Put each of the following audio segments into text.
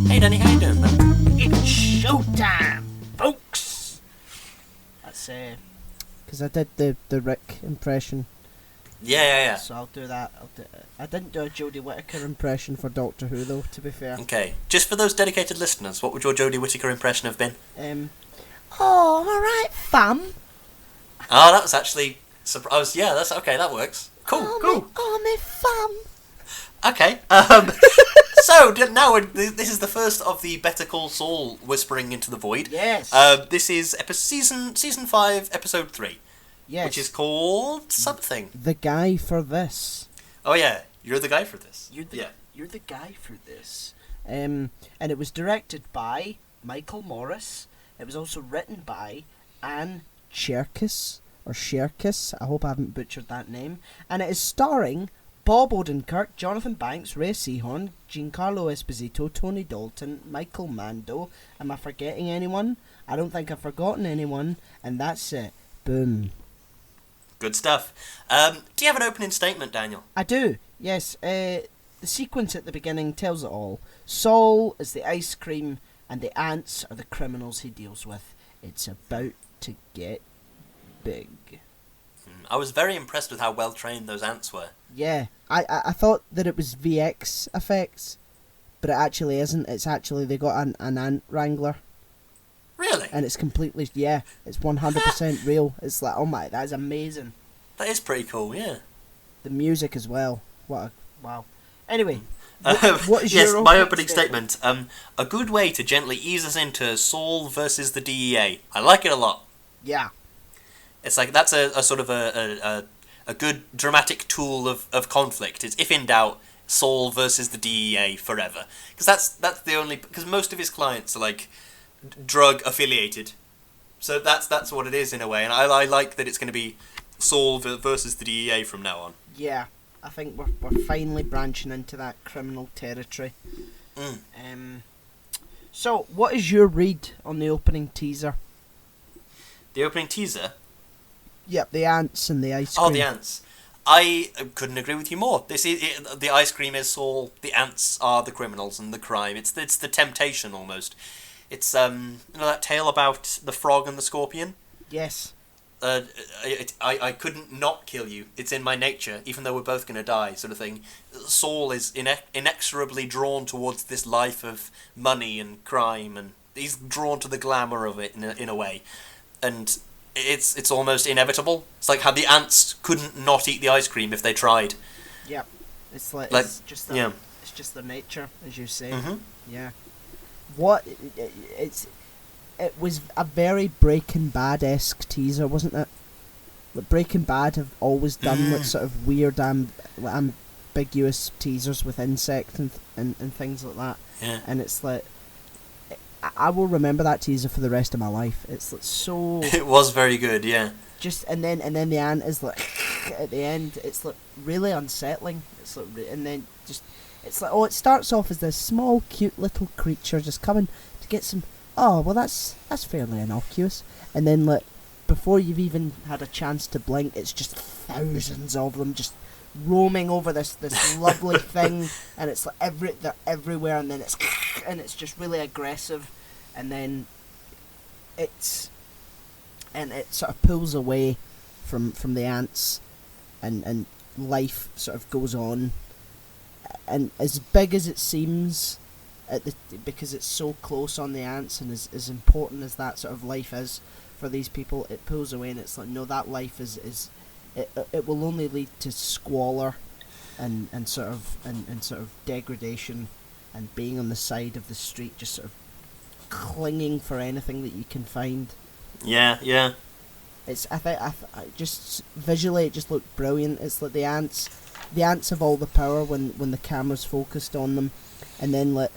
Hey Danny, how you doing, man? It's showtime, folks. That's because I did the Rick impression. Yeah. So I'll do that. I didn't do a Jodie Whittaker impression for Doctor Who though. To be fair. Okay, just for those dedicated listeners, what would your Jodie Whittaker impression have been? Oh, all right, fam. Oh, that was actually surprise. Yeah, that's okay. That works. Cool. Me fam. Okay. So now this is the first of the Better Call Saul whispering into the void. Yes. This is season 5, episode 3. Yes. Which is called something. The guy for this. Oh yeah, you're the guy for this. You're the guy for this. And it was directed by Michael Norris. It was also written by Anne Cherkis. I hope I haven't butchered that name. And it is starring Bob Odenkirk, Jonathan Banks, Ray Seahorn, Giancarlo Esposito, Tony Dalton, Michael Mando. Am I forgetting anyone? I don't think I've forgotten anyone. And that's it. Boom. Good stuff. Do you have an opening statement, Daniel? I do, yes. The sequence at the beginning tells it all. Saul is the ice cream, and the ants are the criminals he deals with. It's about to get big. I was very impressed with how well trained those ants were. Yeah, I thought that it was VX effects, but it actually isn't. It's actually they got an ant wrangler. Really? And it's completely, it's 100% real. It's like, oh my, that is amazing. That is pretty cool, yeah. The music as well. Wow. Anyway, what is your my opening statement? A good way to gently ease us into Saul versus the DEA. I like it a lot. Yeah. It's like that's a sort of a good dramatic tool of conflict. It's if in doubt, Saul versus the DEA forever. Because that's the only, because most of his clients are like drug affiliated, so that's what it is in a way. And I like that it's going to be Saul versus the DEA from now on. Yeah, I think we're finally branching into that criminal territory. So what is your read on the opening teaser? The opening teaser? Yep, the ants and the ice cream. Oh, the ants. I couldn't agree with you more. The ice cream is Saul, the ants are the criminals and the crime. It's the temptation almost. It's that tale about the frog and the scorpion. Yes. I couldn't not kill you. It's in my nature, even though we're both going to die, sort of thing. Saul is inexorably drawn towards this life of money and crime, and he's drawn to the glamour of it in a way, and it's almost inevitable. It's like how the ants couldn't not eat the ice cream if they tried. Yep. It's like it's just their nature, as you say. Mm-hmm. Yeah. It was a very Breaking Bad-esque teaser, wasn't it? Like Breaking Bad have always done like sort of weird ambiguous teasers with insects and things like that. Yeah. And it's like I will remember that teaser for the rest of my life. It's like so. It was very good, yeah. Just and then the ant is like at the end. It's like really unsettling. It's like and then just it's like it starts off as this small cute little creature just coming to get some. Oh well, that's fairly innocuous. And then like before you've even had a chance to blink, it's just thousands of them just roaming over this lovely thing, and it's like they're everywhere, and then it's just really aggressive, and then it sort of pulls away from the ants, and life sort of goes on, and as big as it seems because it's so close on the ants, and as important as that sort of life is for these people, it pulls away, and it's like no, that life is it will only lead to squalor and sort of degradation, and being on the side of the street just sort of clinging for anything that you can find. Yeah. It's I think just visually it just looked brilliant. It's like the ants have all the power when the camera's focused on them, and then like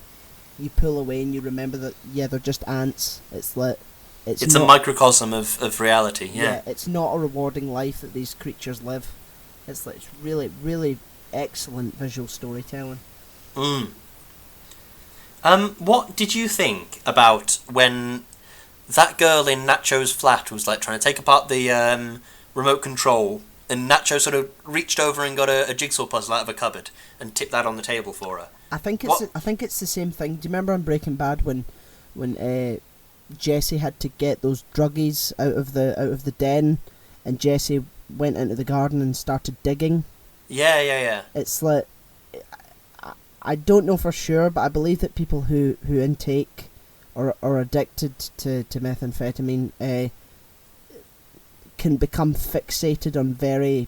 you pull away and you remember that they're just ants. It's like It's a microcosm of reality, yeah. It's not a rewarding life that these creatures live. It's really, really excellent visual storytelling. What did you think about when that girl in Nacho's flat was like trying to take apart the remote control And Nacho sort of reached over and got a jigsaw puzzle out of a cupboard and tipped that on the table for her. I think it's the same thing. Do you remember in Breaking Bad when Jesse had to get those druggies out of the den, and Jesse went into the garden and started digging? Yeah. It's like, I don't know for sure, but I believe that people who intake or are addicted to methamphetamine can become fixated on very,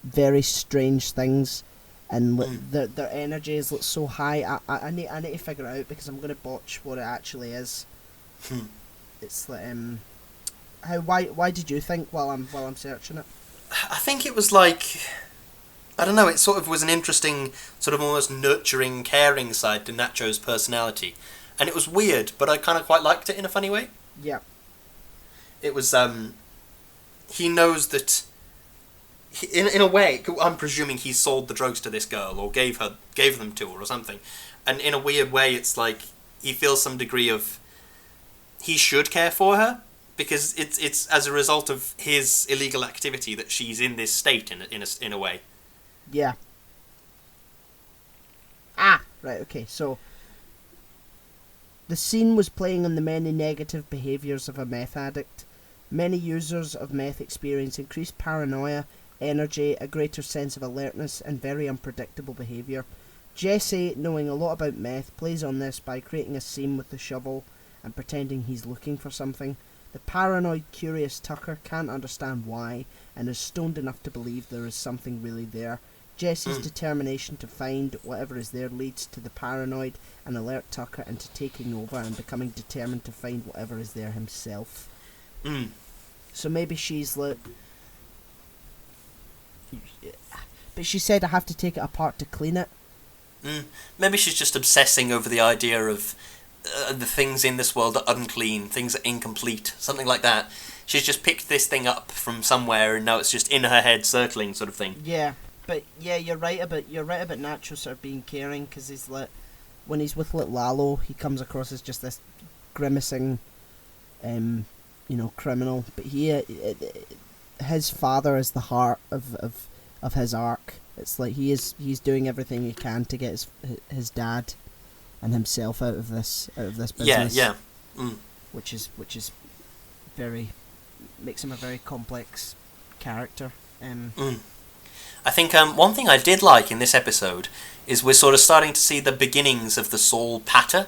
very strange things, and their energy is so high. I need to figure it out because I'm going to botch what it actually is. It's like why did you think while I'm searching it? I think it was like, I don't know, it sort of was an interesting, sort of almost nurturing, caring side to Nacho's personality. And it was weird, but I kind of quite liked it in a funny way. Yeah. It was, he knows that, in a way, I'm presuming he sold the drugs to this girl, or gave them to her, or something. And in a weird way, it's like, he feels some degree of, he should care for her, because it's as a result of his illegal activity that she's in this state, in a way. Yeah. Right, okay, so the scene was playing on the many negative behaviours of a meth addict. Many users of meth experience increased paranoia, energy, a greater sense of alertness, and very unpredictable behaviour. Jesse, knowing a lot about meth, plays on this by creating a scene with the shovel and pretending he's looking for something. The paranoid, curious Tucker can't understand why, and is stoned enough to believe there is something really there. Jesse's determination to find whatever is there leads to the paranoid and alert Tucker into taking over and becoming determined to find whatever is there himself. So maybe she's like... But she said I have to take it apart to clean it. Maybe she's just obsessing over the idea of the things in this world are unclean, things are incomplete, something like that. She's just picked this thing up from somewhere and now it's just in her head circling, sort of thing. Yeah. But yeah, you're right about Nacho sort of being caring, because he's like, when he's with Lalo, he comes across as just this grimacing, criminal. But his father is the heart of his arc. It's like he's doing everything he can to get his dad and himself out of this business. Yeah. Which is very, makes him a very complex character. I think one thing I did like in this episode is we're sort of starting to see the beginnings of the Saul patter,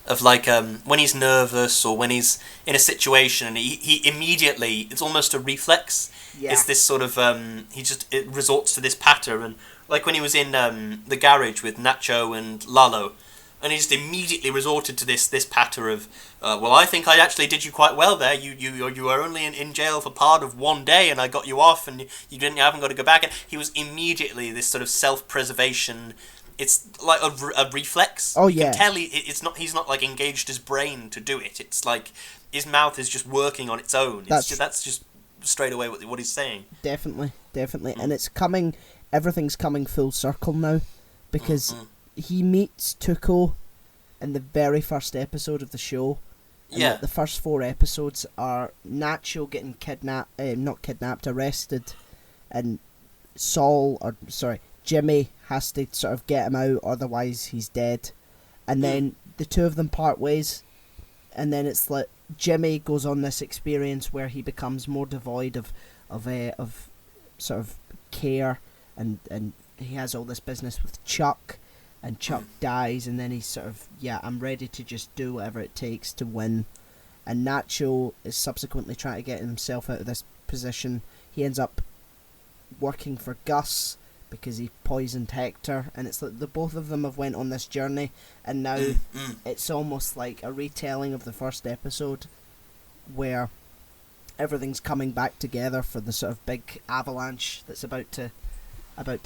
of like when he's nervous or when he's in a situation and he immediately, it's almost a reflex. Yeah. It's this sort of it resorts to this patter, and like when he was in the garage with Nacho and Lalo, and he just immediately resorted to this patter of, well, I think I actually did you quite well there. You were only in jail for part of one day, and I got you off, and you haven't got to go back. And he was immediately this sort of self-preservation. It's like a reflex. Oh you yeah. can tell he's not like engaged his brain to do it. It's like his mouth is just working on its own. That's just straight away what he's saying. Definitely, and it's coming. Everything's coming full circle now, because. He meets Tuco in the very first episode of the show. And the first 4 episodes are Nacho getting arrested, and Jimmy has to sort of get him out, otherwise he's dead. And then the two of them part ways, and then it's like Jimmy goes on this experience where he becomes more devoid of sort of care, and he has all this business with Chuck. And Chuck dies, and then he's sort of, I'm ready to just do whatever it takes to win. And Nacho is subsequently trying to get himself out of this position. He ends up working for Gus because he poisoned Hector, and it's like the both of them have went on this journey, and now it's almost like a retelling of the first episode, where everything's coming back together for the sort of big avalanche that's about to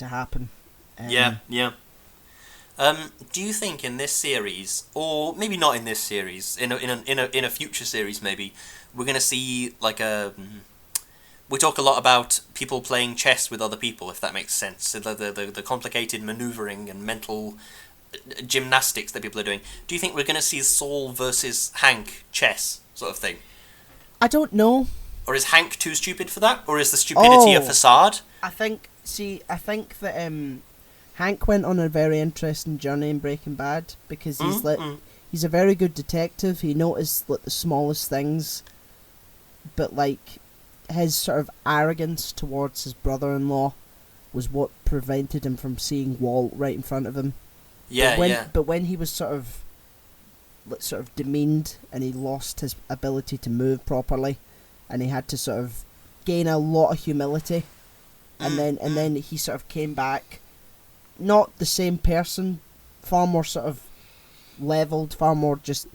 happen. Do you think in this series, or maybe not in this series, in a future series maybe, we're going to see like we talk a lot about people playing chess with other people, if that makes sense. So the complicated manoeuvring and mental gymnastics that people are doing. Do you think we're going to see Saul versus Hank chess sort of thing? I don't know. Or is Hank too stupid for that? Or is the stupidity a facade? I think that Hank went on a very interesting journey in Breaking Bad because he's a very good detective. He noticed the smallest things, but his sort of arrogance towards his brother-in-law was what prevented him from seeing Walt right in front of him. But when he was sort of demeaned and he lost his ability to move properly, and he had to sort of gain a lot of humility, and then he sort of came back, not the same person, far more sort of leveled, far more just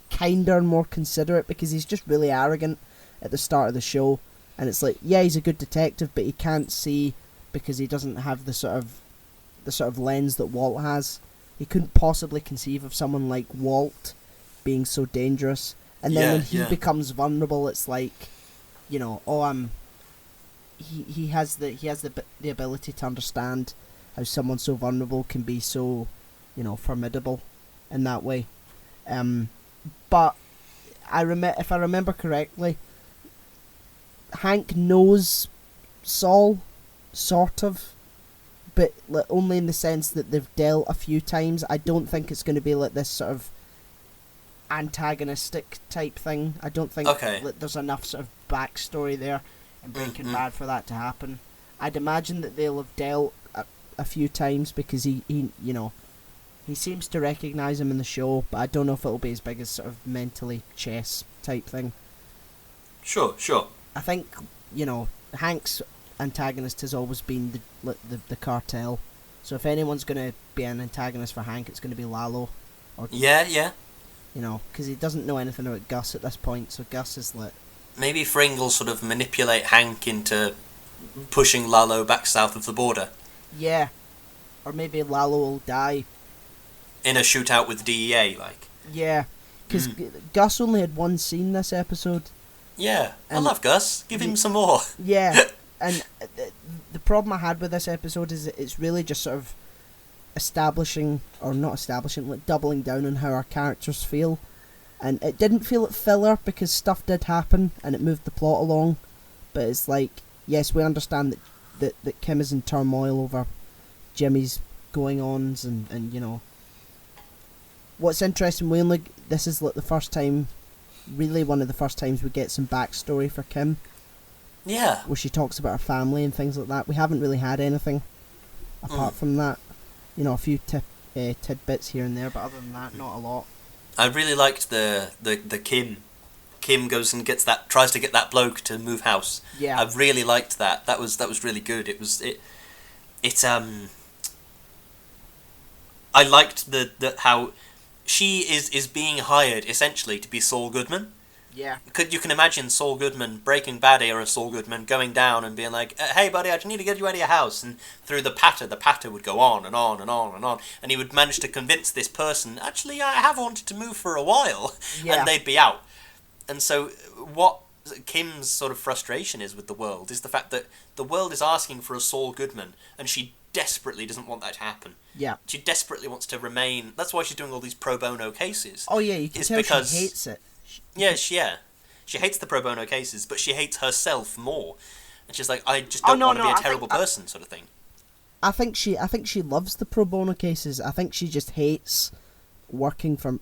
kinder and more considerate, because he's just really arrogant at the start of the show, and it's he's a good detective, but he can't see because he doesn't have the sort of lens that Walt has. He couldn't possibly conceive of someone like Walt being so dangerous. And then when he becomes vulnerable, it's he has the ability to understand how someone so vulnerable can be so, formidable in that way. But if I remember correctly, Hank knows Saul, sort of, but only in the sense that they've dealt a few times. I don't think it's going to be this sort of antagonistic type thing. I don't think there's enough sort of backstory there in Breaking Bad for that to happen. I'd imagine that they'll have dealt a few times because he seems to recognise him in the show, but I don't know if it'll be as big as sort of mentally chess type thing. Sure. I think Hank's antagonist has always been the cartel. So if anyone's going to be an antagonist for Hank, it's going to be Lalo. Because he doesn't know anything about Gus at this point, so Gus is Maybe Fring will sort of manipulate Hank into pushing Lalo back south of the border. Yeah. Or maybe Lalo will die. In a shootout with DEA, Yeah. Because Gus only had one scene this episode. Yeah. I love Gus. Give him some more. Yeah. And the problem I had with this episode is that it's really just sort of doubling down on how our characters feel. And it didn't feel like filler because stuff did happen and it moved the plot along. But it's yes, we understand that Kim is in turmoil over Jimmy's going-ons and what's interesting, this is the first time, really one of the first times we get some backstory for Kim. Yeah. Where she talks about her family and things like that. We haven't really had anything apart from that. A few tidbits here and there, but other than that, not a lot. I really liked the Kim. Kim goes and tries to get that bloke to move house. Yeah. I really liked that. That was really good. I liked how she is being hired essentially to be Saul Goodman. Yeah. You can imagine Saul Goodman, Breaking Bad era Saul Goodman, going down and being like, hey buddy, I just need to get you out of your house. And through the patter would go on and on and on and on. And he would manage to convince this person, actually, I have wanted to move for a while. Yeah. And they'd be out. And so what Kim's sort of frustration is with the world is the fact that the world is asking for a Saul Goodman, and she desperately doesn't want that to happen. Yeah. She desperately wants to remain. That's why she's doing all these pro bono cases. Oh yeah, you can tell she hates it. She hates the pro bono cases, but she hates herself more. And she's like, I just don't want to be a terrible person, sort of thing. I think she loves the pro bono cases. I think she just hates working from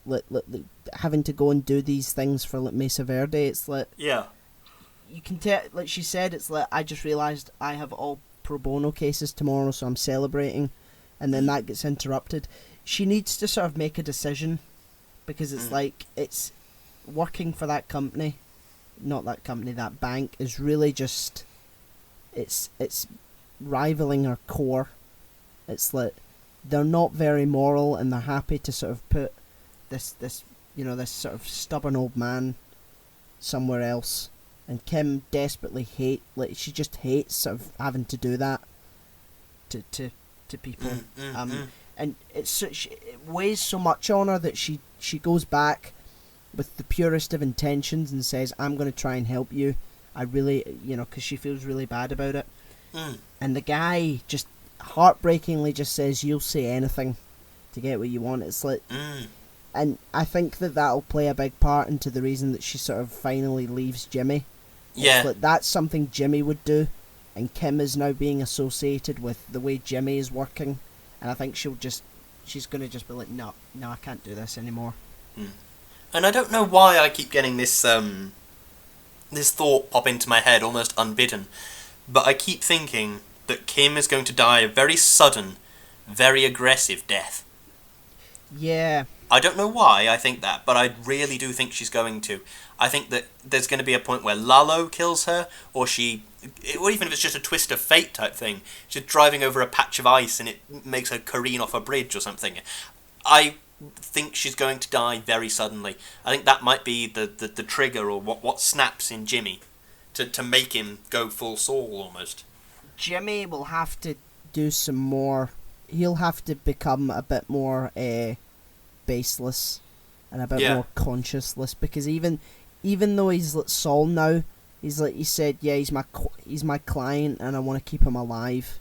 having to go and do these things for Mesa Verde. It's you can tell, she said, it's I just realised I have all pro bono cases tomorrow, so I'm celebrating, and then that gets interrupted. She needs to sort of make a decision, because it's it's working for that company, that bank is really just it's rivaling her core. It's they're not very moral, and they're happy to sort of put this sort of stubborn old man somewhere else. And Kim desperately she just hates sort of having to do that to people. And it weighs so much on her that she goes back with the purest of intentions and says, I'm going to try and help you. I really, because she feels really bad about it. And the guy just heartbreakingly just says, you'll say anything to get what you want. It's And I think that'll play a big part into the reason that she sort of finally leaves Jimmy. Yeah. It's like that's something Jimmy would do, and Kim is now being associated with the way Jimmy is working, and I think she's gonna just be like, no, I can't do this anymore. And I don't know why I keep getting this this thought pop into my head almost unbidden, but I keep thinking that Kim is going to die a very sudden, very aggressive death. Yeah. I don't know why I think that, but I really do think she's going to. I think that there's going to be a point where Lalo kills her, or even if it's just a twist of fate type thing, she's driving over a patch of ice and it makes her careen off a bridge or something. I think she's going to die very suddenly. I think that might be the trigger, or what snaps in Jimmy to make him go full Saul almost. Jimmy will have to do some more. He'll have to become a bit more baseless and a bit more conscienceless, because even though he's like Saul now, he's like, he said, yeah, he's my client and I want to keep him alive.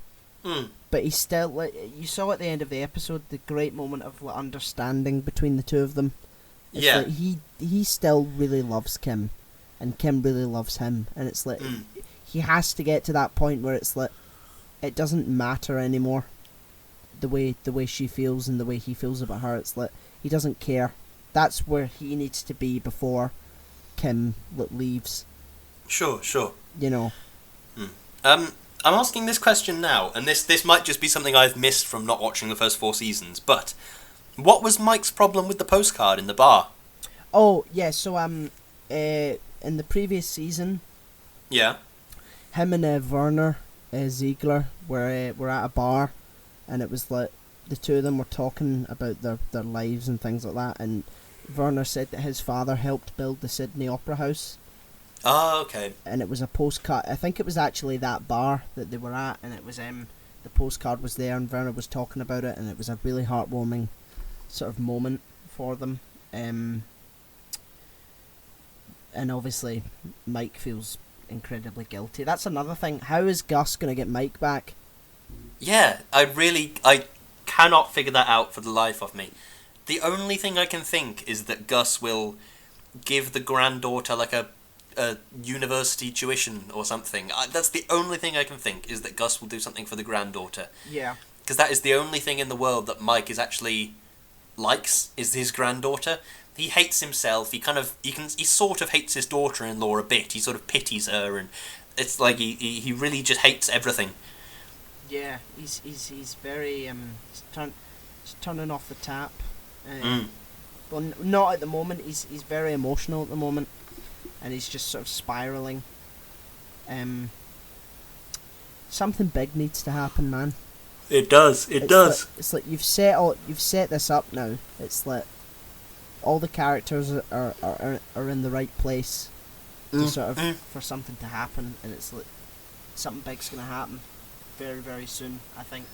But he's still, like, you saw at the end of the episode the great moment of like, understanding between the two of them. It's like he still really loves Kim, and Kim really loves him, and it's like he has to get to that point where it's like it doesn't matter anymore the way she feels and the way he feels about her. It's like he doesn't care. That's where he needs to be before Kim leaves. Sure. You know. I'm asking this question now, and this might just be something I've missed from not watching the first 4 seasons, but what was Mike's problem with the postcard in the bar? Oh, yeah, so in the previous season, yeah, him and Werner Ziegler were at a bar, and it was like the two of them were talking about their lives and things like that, and Werner said that his father helped build the Sydney Opera House. Oh, okay. And it was a postcard. I think it was actually that bar that they were at, and it was the postcard was there, and Werner was talking about it, and it was a really heartwarming sort of moment for them. And obviously, Mike feels incredibly guilty. That's another thing. How is Gus going to get Mike back? Yeah, I cannot figure that out for the life of me. The only thing I can think is that Gus will give the granddaughter like a university tuition or something. That's the only thing I can think, is that Gus will do something for the granddaughter. Yeah. Because that is the only thing in the world that Mike is actually likes, is his granddaughter. He hates himself. He sort of hates his daughter-in-law a bit. He sort of pities her, and it's like he really just hates everything. Yeah, he's very he's turning off the tap. Well, not at the moment. He's very emotional at the moment, and he's just sort of spiraling. Something big needs to happen, man. It does. It's like you've set this up now. It's like all the characters are in the right place to sort of for something to happen, and it's like something big's gonna happen very, very soon, I think.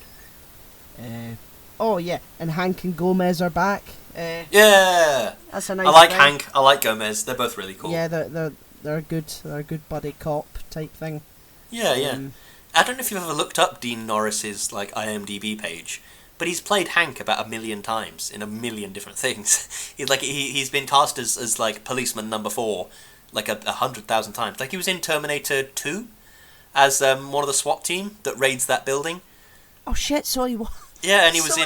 Oh yeah, and Hank and Gomez are back. Yeah, that's a nice. I like thing. Hank. I like Gomez. They're both really cool. Yeah, they're a good buddy cop type thing. Yeah. I don't know if you've ever looked up Dean Norris's like IMDb page, but he's played Hank about 1 million times in 1 million different things. He's been cast as like policeman number 4 like 100,000 times. Like he was in Terminator 2 as one of the SWAT team that raids that building. Oh shit! So he was. Yeah, and he was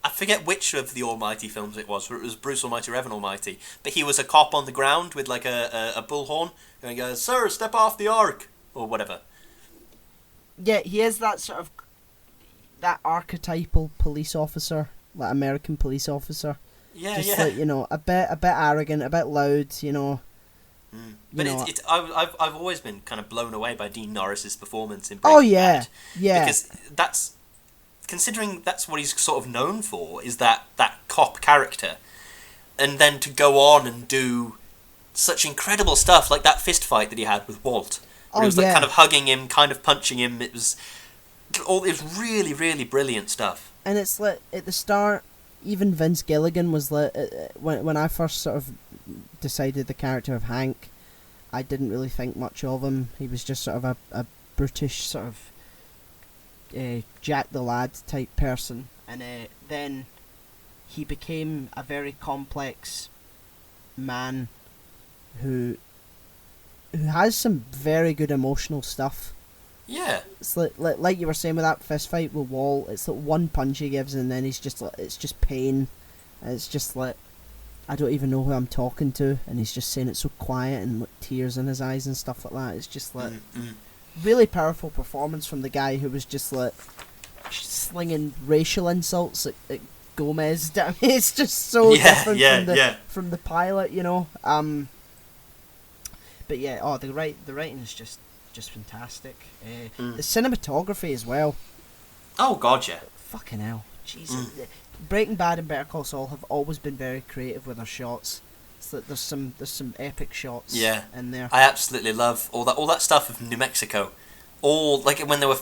I forget which of the Almighty films it was. It was Bruce Almighty or Evan Almighty. But he was a cop on the ground with like a bullhorn going, "Sir, step off the arc," or whatever. Yeah, he is that sort of that archetypal police officer, like American police officer. Yeah, just like, you know, a bit arrogant, a bit loud, you know. But I've always been kind of blown away by Dean Norris's performance in Breaking Bad. Yeah. Because considering that's what he's sort of known for, is that cop character, and then to go on and do such incredible stuff like that fist fight that he had with Walt. It was like kind of hugging him, kind of punching him. It was really, really brilliant stuff. And it's like at the start, even Vince Gilligan was like, when I first sort of decided the character of Hank, I didn't really think much of him. He was just sort of a brutish sort of Jack the Lad type person, and then he became a very complex man who has some very good emotional stuff. Yeah. It's like you were saying with that fist fight with Wall. It's like one punch he gives, and then he's just like, it's just pain. And it's just like, I don't even know who I'm talking to, and he's just saying it so quiet and like tears in his eyes and stuff like that. It's just like really powerful performance from the guy who was just like slinging racial insults at Gomez. It's just so different from the pilot, you know. But yeah, the writing is just fantastic. The cinematography as well. Oh god, yeah. Fucking hell, Jesus. Breaking Bad and Better Call Saul have always been very creative with their shots. It's like there's some epic shots. In there. I absolutely love all that stuff of New Mexico. All like when they were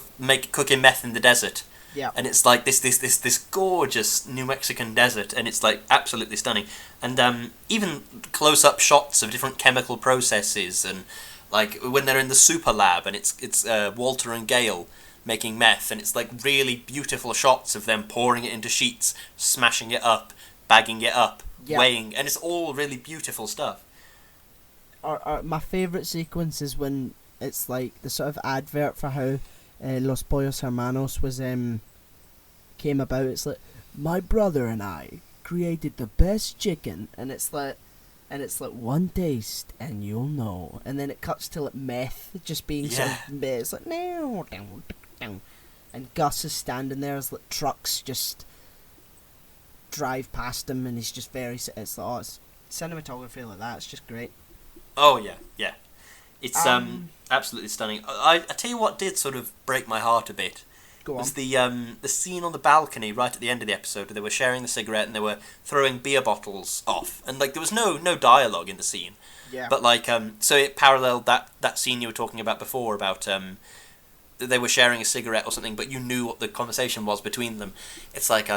cooking meth in the desert. Yeah. And it's like this gorgeous New Mexican desert, and it's like absolutely stunning. And even close-up shots of different chemical processes, and like when they're in the super lab, and it's Walter and Gale making meth, and it's like really beautiful shots of them pouring it into sheets, smashing it up, bagging it up, weighing, and it's all really beautiful stuff. My favourite sequence is when it's like the sort of advert for how Los Pollos Hermanos was came about. It's like, my brother and I created the best chicken, and it's like one taste and you'll know, and then it cuts to like meth just being it's like no, and Gus is standing there as like trucks just drive past him, and he's just very it's cinematography like that. It's just great. Oh yeah. It's absolutely stunning. I tell you what did sort of break my heart a bit. Go on. Was the scene on the balcony right at the end of the episode where they were sharing the cigarette and they were throwing beer bottles off, and like there was no dialogue in the scene. Yeah. But like so it paralleled that scene you were talking about before about they were sharing a cigarette or something, but you knew what the conversation was between them. It's like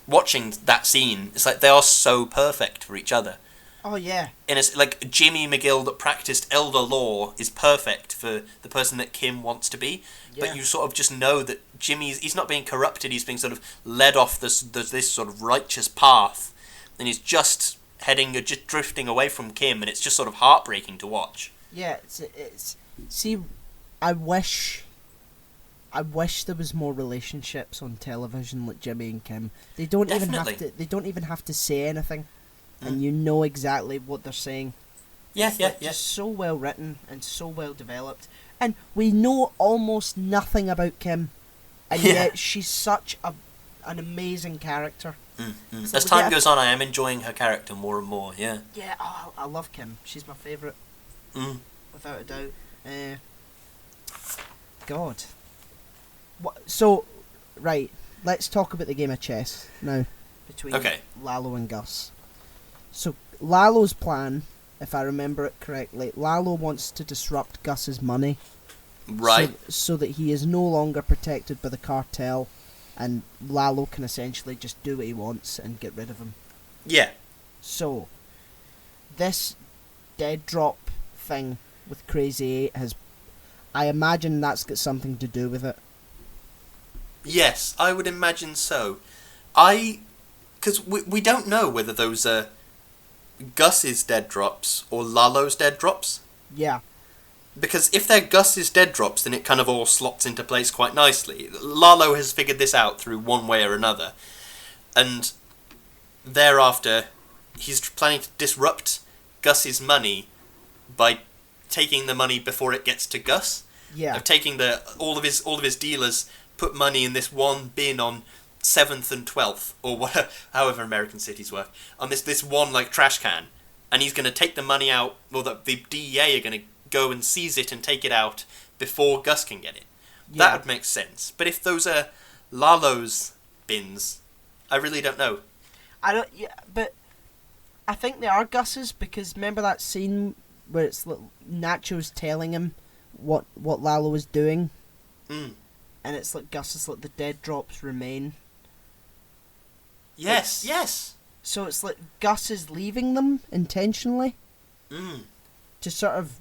watching that scene. It's like they are so perfect for each other. Oh yeah. And it's like Jimmy McGill that practiced elder law is perfect for the person that Kim wants to be. Yeah. But you sort of just know that he's not being corrupted, he's being sort of led off this sort of righteous path, and he's just drifting away from Kim, and it's just sort of heartbreaking to watch. Yeah, it's see, I wish there was more relationships on television like Jimmy and Kim. They don't even have to say anything. And you know exactly what they're saying. Yeah. Just so well written and so well developed. And we know almost nothing about Kim. And yet she's such an amazing character. So as time goes on, I am enjoying her character more and more, yeah. Yeah, I love Kim. She's my favourite. Without a doubt. God. So, right, let's talk about the game of chess now. Between Lalo and Gus. So, Lalo's plan, if I remember it correctly, Lalo wants to disrupt Gus's money. Right. So that he is no longer protected by the cartel, and Lalo can essentially just do what he wants and get rid of him. Yeah. So, this dead drop thing with Crazy 8 I imagine that's got something to do with it. Yes, I would imagine so. Because we don't know whether those are Gus's dead drops or Lalo's dead drops. Yeah. Because if they're Gus's dead drops, then it kind of all slots into place quite nicely. Lalo has figured this out through one way or another. And thereafter, he's planning to disrupt Gus's money by taking the money before it gets to Gus. Yeah. Of taking all of his dealers put money in this one bin on 7th and 12th, or whatever, however American cities work, on this one like trash can, and he's going to take the money out, or the DEA are going to go and seize it and take it out before Gus can get it. Yeah. That would make sense. But if those are Lalo's bins, I really don't know. But I think they are Gus's, because remember that scene where it's like Nacho's telling him what Lalo is doing? And it's like Gus is like, the dead drops remain. Yes. So it's like Gus is leaving them intentionally. To sort of,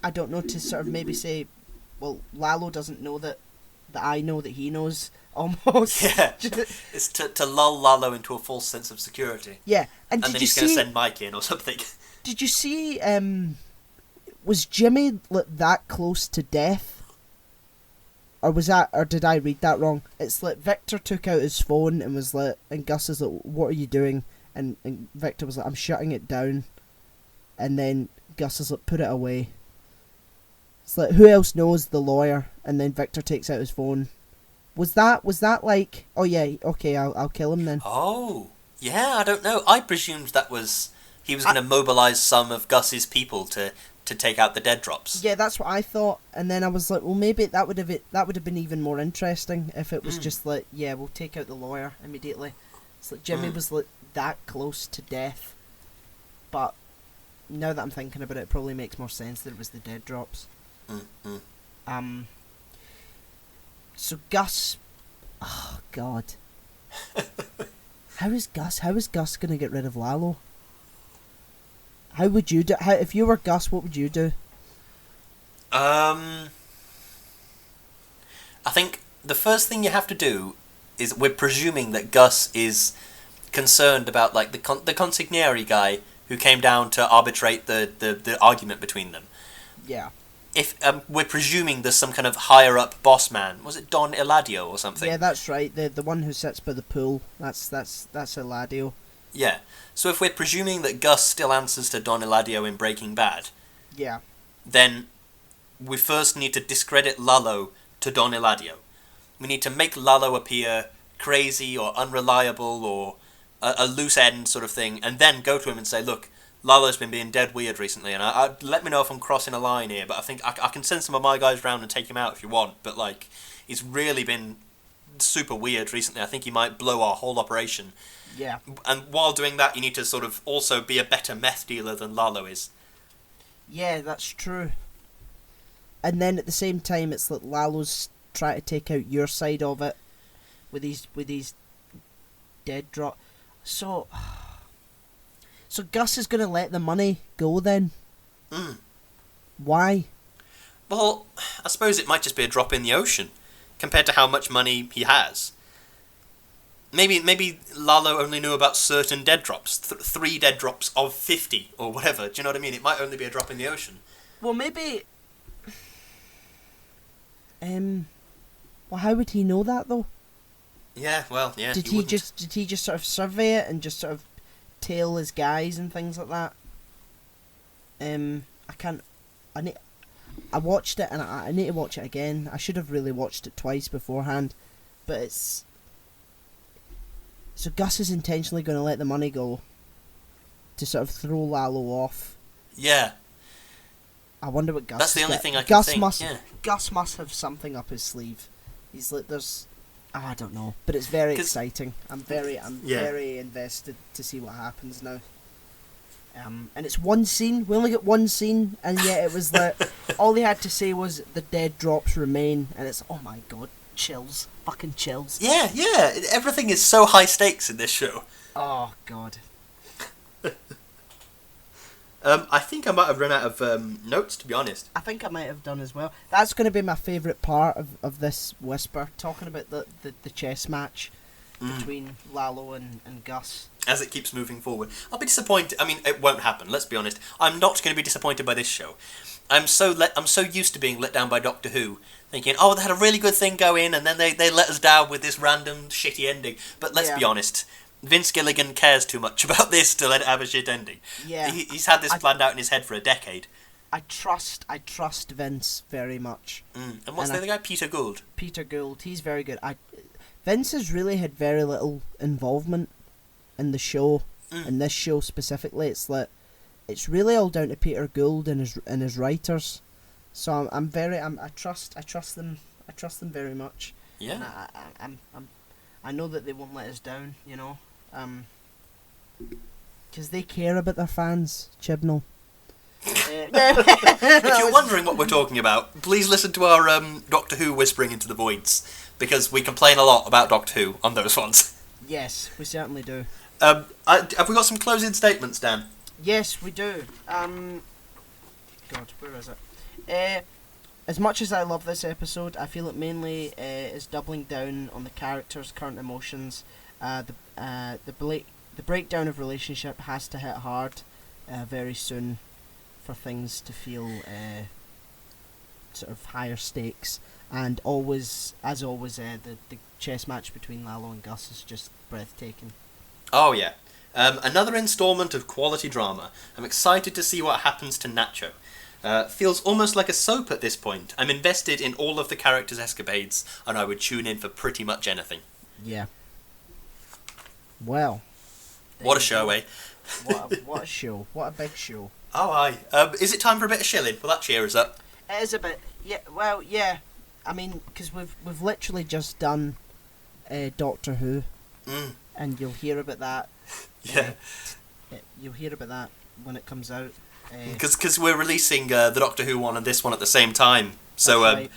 I don't know, to sort of maybe say, well, Lalo doesn't know that that I know that he knows, almost. Yeah, it's to lull Lalo into a false sense of security. Yeah, and then did you he's going to see? send Mike in or something. Did you see? Was Jimmy that close to death? Or did I read that wrong? It's like Victor took out his phone and was like, and Gus is like, "What are you doing?" And Victor was like, "I'm shutting it down." And then Gus is like, "Put it away." It's like, who else knows? The lawyer. And then Victor takes out his phone. Was that like, oh yeah, okay, I'll kill him then? Oh, yeah, I don't know. I presumed that was he was going to mobilise some of Gus's people to take out the dead drops. Yeah, that's what I thought. And then I was like, well, maybe that would have been even more interesting if it was just like, yeah, we'll take out the lawyer immediately. It's like Jimmy was like that close to death. But now that I'm thinking about it, it probably makes more sense that it was the dead drops. So Gus, oh god, how is Gus gonna get rid of Lalo? How would you do? If you were Gus, what would you do? I think the first thing you have to do is, we're presuming that Gus is concerned about like the consigliere guy who came down to arbitrate the argument between them. Yeah. If we're presuming there's some kind of higher up boss man, was it Don Eladio or something? Yeah, that's right. The one who sits by the pool. That's Eladio. Yeah. So if we're presuming that Gus still answers to Don Eladio in Breaking Bad, yeah, then we first need to discredit Lalo to Don Eladio. We need to make Lalo appear crazy or unreliable or a loose end sort of thing, and then go to him and say, look, Lalo's been being dead weird recently, and I let me know if I'm crossing a line here, but I think I can send some of my guys round and take him out if you want, but like, he's really been super weird recently. I think he might blow our whole operation. Yeah. And while doing that, you need to sort of also be a better meth dealer than Lalo is. Yeah, that's true. And then at the same time, it's like Lalo's trying to take out your side of it with these dead drop. So Gus is going to let the money go then? Why? Well, I suppose it might just be a drop in the ocean compared to how much money he has. Maybe Lalo only knew about certain dead drops, 3 dead drops of 50 or whatever. Do you know what I mean? It might only be a drop in the ocean. Well, maybe. Well, how would he know that though? Yeah, well, yeah. Did he just sort of survey it and just sort of tail his guys and things like that? I watched it and I need to watch it again. I should have really watched it twice beforehand, but it's. So Gus is intentionally going to let the money go to sort of throw Lalo off. Yeah. I wonder what Gus. That's the only thing I can think. Gus must have something up his sleeve. He's like, there's. Oh, I don't know, but it's very exciting. I'm very invested to see what happens now. And it's one scene. We only get one scene, and yet it was like all they had to say was the dead drops remain, and it's oh my god, chills, fucking chills. Yeah. Everything is so high stakes in this show. Oh god. I think I might have run out of notes, to be honest. I think I might have done as well. That's going to be my favourite part of this whisper, talking about the chess match between Lalo and Gus. As it keeps moving forward. I'll be disappointed. I mean, it won't happen, let's be honest. I'm not going to be disappointed by this show. I'm so used to being let down by Doctor Who, thinking, oh, they had a really good thing go in, and then they let us down with this random shitty ending. But let's be honest, Vince Gilligan cares too much about this to let it have a shit ending. Yeah. He's had this planned out in his head for a decade. I trust Vince very much. And what's the other guy? Peter Gould. Peter Gould, he's very good. Vince has really had very little involvement in the show, in this show specifically. It's like it's really all down to Peter Gould and his writers. So I trust them very much. Yeah. And I know that they won't let us down, you know. Because they care about their fans, Chibnall. If you're wondering what we're talking about, please listen to our Doctor Who Whispering into the Voids, because we complain a lot about Doctor Who on those ones. Yes, we certainly do. Have we got some closing statements, Dan? Yes, we do. God, where is it? as much as I love this episode, I feel it mainly is doubling down on the characters' current emotions. The breakdown of relationship has to hit hard very soon for things to feel sort of higher stakes. And always, the chess match between Lalo and Gus is just breathtaking. Oh yeah. Another installment of quality drama. I'm excited to see what happens to Nacho. Feels almost like a soap at this point. I'm invested in all of the characters' escapades, and I would tune in for pretty much anything. Yeah. Well. What a show, eh? What a show. What a big show. Oh, aye. Is it time for a bit of shilling? Will that cheer us up? It is a bit. Yeah, well, yeah. I mean, because we've literally just done Doctor Who. And you'll hear about that. Yeah. You'll hear about that when it comes out. Because we're releasing the Doctor Who one and this one at the same time. So right.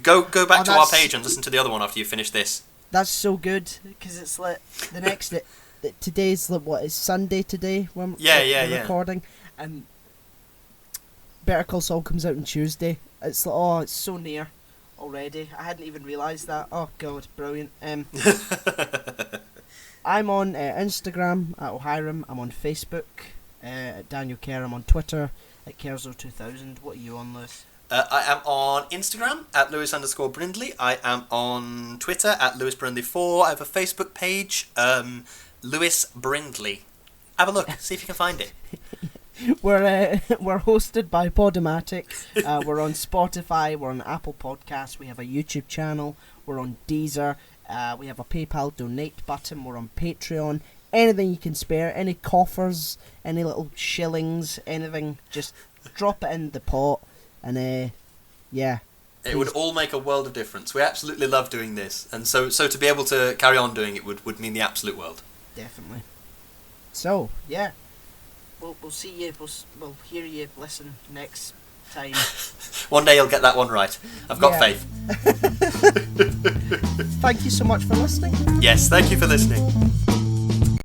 go back to our page and listen to the other one after you finish this. That's so good, because it's like the next... today's, like, what, it's Sunday today when we're recording. And Better Call Saul comes out on Tuesday. It's like, oh, it's so near already. I hadn't even realised that. Oh, God, brilliant. I'm on Instagram at O'Hiram. I'm on Facebook at Daniel Kerr. I'm on Twitter at Kerzo2000. What are you on, Lewis? I am on Instagram at Lewis_Brindley. I am on Twitter at LewisBrindley4. I have a Facebook page, Lewis Brindley. Have a look, see if you can find it. We're hosted by Podomatic. We're on Spotify. We're on Apple Podcasts. We have a YouTube channel. We're on Deezer. We have a PayPal donate button. We're on Patreon. Anything you can spare, any coffers, any little shillings, anything, just drop it in the pot. And yeah. It would all make a world of difference. We absolutely love doing this. And so to be able to carry on doing it would mean the absolute world. Definitely. So, yeah. We'll see you, we'll hear you, listen next time. One day you'll get that one right. I've got faith. Thank you so much for listening. Yes, thank you for listening.